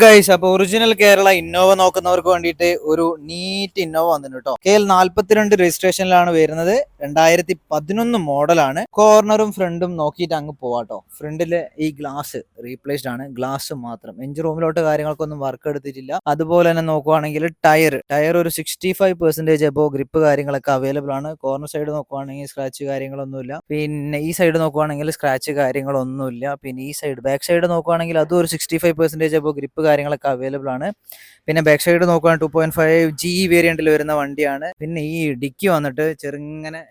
Guys, അപ്പൊ original Kerala Innova നോക്കുന്നവർക്ക് വേണ്ടിയിട്ട് ഒരു നീറ്റ് ഇന്നോവ വന്നിട്ടുണ്ട് കേട്ടോ. KL 42 രജിസ്ട്രേഷനിലാണ് വരുന്നത്. 2011 മോഡലാണ്. കോർണറും ഫ്രണ്ടും നോക്കിയിട്ട് അങ്ങ് പോവാട്ടോ. ഫ്രണ്ടില് ഈ ഗ്ലാസ് റീപ്ലേസ്ഡ് ആണ്, ഗ്ലാസ് മാത്രം. എഞ്ചിൻ റൂമിലോട്ട് കാര്യങ്ങൾക്കൊന്നും വർക്ക് എടുത്തിട്ടില്ല. അതുപോലെ തന്നെ നോക്കുവാണെങ്കിൽ ടയർ ഒരു 65% എബോ ഗ്രിപ്പ് കാര്യങ്ങളൊക്കെ അവൈലബിൾ ആണ്. കോർണർ സൈഡ് നോക്കുവാണെങ്കിൽ സ്ക്രാച്ച് കാര്യങ്ങളൊന്നുമില്ല. പിന്നെ ഈ സൈഡ് നോക്കുവാണെങ്കിൽ സ്ക്രാച്ച് കാര്യങ്ങളൊന്നുമില്ല. പിന്നെ ഈ സൈഡ് ബാക്ക് സൈഡ് നോക്കുവാണെങ്കിൽ അതും ഒരു 65% എബോ ഗ്രിപ്പ് കാര്യങ്ങളൊക്കെ അവൈലബിൾ ആണ്. പിന്നെ ബാക്ക് സൈഡ് നോക്കുകയാണെങ്കിൽ 2.5G വേരിയന്റിൽ വരുന്ന വണ്ടിയാണ്. പിന്നെ ഈ ഡിക്കി വന്നിട്ട് ചെറുങ്ങനെ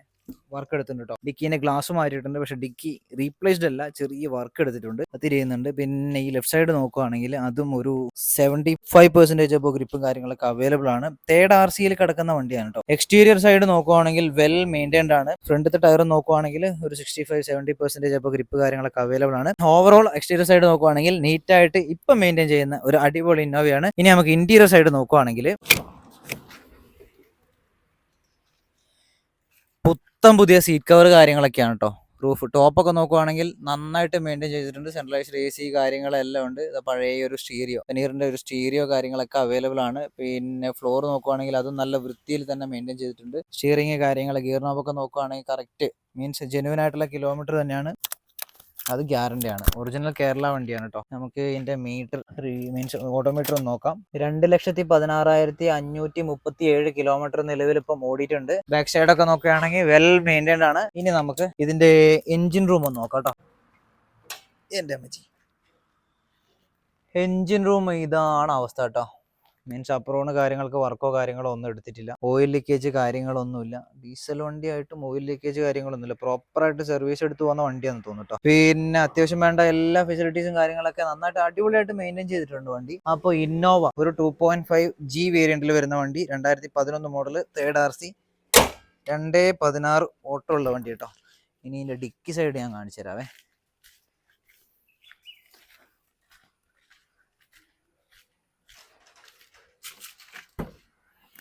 വർക്ക് എടുത്തിട്ടുണ്ട് കേട്ടോ. ഡിക്കിന്റെ ഗ്ലാസ് മാറ്റിയിട്ടുണ്ട്, പക്ഷെ ഡിക്കി റീപ്ലേസ്ഡ് അല്ല, ചെറിയ വർക്ക് എടുത്തിട്ടുണ്ട്, അത് തിരിയുന്നുണ്ട്. പിന്നെ ഈ ലെഫ്റ്റ് സൈഡ് നോക്കുകയാണെങ്കിൽ അതും ഒരു 75% അപ്പോൾ ഗ്രിപ്പും കാര്യങ്ങളൊക്കെ അവൈലബിൾ ആണ്. തേർഡ് RCയിൽ കിടക്കുന്ന വണ്ടിയാണ് കേട്ടോ. എക്സ്റ്റീരിയർ സൈഡ് നോക്കുവാണെങ്കിൽ വെൽ മെയിൻറ്റൈൻഡ് ആണ്. ഫ്രണ്ടത്തെ ടയർ നോക്കുവാണെങ്കിൽ ഒരു 65-70% അപ്പോൾ ഗ്രിപ്പ് കാര്യങ്ങളൊക്കെ അവൈലബിൾ ആണ്. ഓവറോൾ എക്സ്റ്റീരിയർ സൈഡ് നോക്കുവാണെങ്കിൽ നീറ്റ് ആയിട്ട് ഇപ്പം മെയിൻറ്റൈൻ ചെയ്യുന്ന ഒരു അടിപൊളി ഇന്നോവയാണ്. ഇനി നമുക്ക് ഇന്റീരിയർ സൈഡ് നോക്കുവാണെങ്കിൽ പുതിയ സീറ്റ് കവർ കാര്യങ്ങളൊക്കെയാണ് കേട്ടോ. റൂഫ് ടോപ്പൊക്കെ നോക്കുവാണെങ്കിൽ നന്നായിട്ട് മെയിൻറ്റെയിൻ ചെയ്തിട്ടുണ്ട്. സെൻട്രലൈസ്ഡ് AC കാര്യങ്ങളെല്ലാം ഉണ്ട്. പഴയ ഒരു സ്റ്റീരിയോ, വെനീറിന്റെ ഒരു സ്റ്റീരിയോ കാര്യങ്ങളൊക്കെ അവൈലബിൾ ആണ്. പിന്നെ ഫ്ലോർ നോക്കുവാണെങ്കിൽ അതും നല്ല വൃത്തിയിൽ തന്നെ മെയിൻറ്റെയിൻ ചെയ്തിട്ടുണ്ട്. സ്റ്റിയറിംഗ് കാര്യങ്ങൾ, ഗിയർ നോബൊക്കെ നോക്കുവാണെങ്കിൽ കറക്റ്റ് മീൻസ് ജെന്യുവൻ ആയിട്ടുള്ള കിലോമീറ്റർ തന്നെയാണ്. അത് ഗ്യാരണ്ടി ആണ്. ഒറിജിനൽ കേരള വണ്ടിയാണ് കേട്ടോ. നമുക്ക് ഇതിന്റെ മീറ്റർ മീൻസ് ഓഡോമീറ്റർ ഒന്ന് നോക്കാം. 2,16,537 കിലോമീറ്റർ നിലവിൽ ഇപ്പം ഓടിയിട്ടുണ്ട്. ബാക്ക് സൈഡ് ഒക്കെ നോക്കുകയാണെങ്കിൽ വെൽ മെയിൻറ്റൈൻഡ് ആണ്. ഇനി നമുക്ക് ഇതിന്റെ എഞ്ചിൻ റൂം ഒന്ന് നോക്കാം കേട്ടോ. എന്റെ അമ്മച്ചി, എഞ്ചിൻ റൂം ഇതാണ് അവസ്ഥ കേട്ടോ. മീൻസ് അപ്രോണ് കാര്യങ്ങൾക്ക് വർക്കോ കാര്യങ്ങളോ ഒന്നും എടുത്തിട്ടില്ല. ഓയിൽ ലീക്കേജ് കാര്യങ്ങളൊന്നുമില്ല. ഡീസൽ വണ്ടിയായിട്ടും ഓയിൽ ലീക്കേജ് കാര്യങ്ങളൊന്നുമില്ല. പ്രോപ്പറായിട്ട് സർവീസ് എടുത്ത് പോകുന്ന വണ്ടിയാണെന്ന് തോന്നുന്നു കേട്ടോ. പിന്നെ അത്യാവശ്യം വേണ്ട എല്ലാ ഫെസിലിറ്റീസും കാര്യങ്ങളൊക്കെ നന്നായിട്ട് അടിപൊളിയായിട്ട് മെയിൻറ്റെയിൻ ചെയ്തിട്ടുണ്ട് വണ്ടി. അപ്പോൾ ഇന്നോവ ഒരു 2.5G വേരിയന്റിൽ വരുന്ന വണ്ടി, 2011 മോഡൽ, തേർഡ് RC, 2.16 ഓട്ടോ ഉള്ള വണ്ടി കേട്ടോ. ഇനി ഇതിന്റെ ഡിക്കി സൈഡ് ഞാൻ കാണിച്ചു തരാവേ.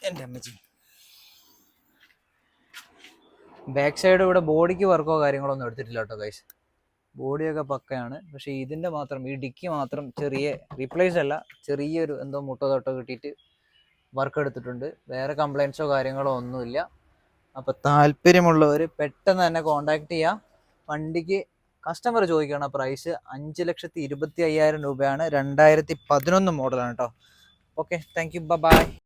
എൻ്റെ അമ്മച്ചി, ബാക്ക് സൈഡ് ഇവിടെ ബോഡിക്ക് വർക്കോ കാര്യങ്ങളോ ഒന്നും എടുത്തിട്ടില്ല കേട്ടോ ഗൈസ്. ബോഡിയൊക്കെ പക്കയാണ്. പക്ഷേ ഇതിൻ്റെ മാത്രം ഈ ഡിക്കി മാത്രം ചെറിയ റീപ്ലേസ് അല്ല, ചെറിയൊരു എന്തോ മുട്ടോ തൊട്ടോ കിട്ടിയിട്ട് വർക്ക് എടുത്തിട്ടുണ്ട്. വേറെ കംപ്ലൈൻറ്റ്സോ കാര്യങ്ങളോ ഒന്നുമില്ല. അപ്പോൾ താല്പര്യമുള്ളവർ പെട്ടെന്ന് തന്നെ കോൺടാക്ട് ചെയ്യുക. വണ്ടിക്ക് കസ്റ്റമർ ചോദിക്കുകയാണ് പ്രൈസ് 5,25,500 രൂപയാണ്. 2011 മോഡലാണ് കേട്ടോ. Okay, thank you, by.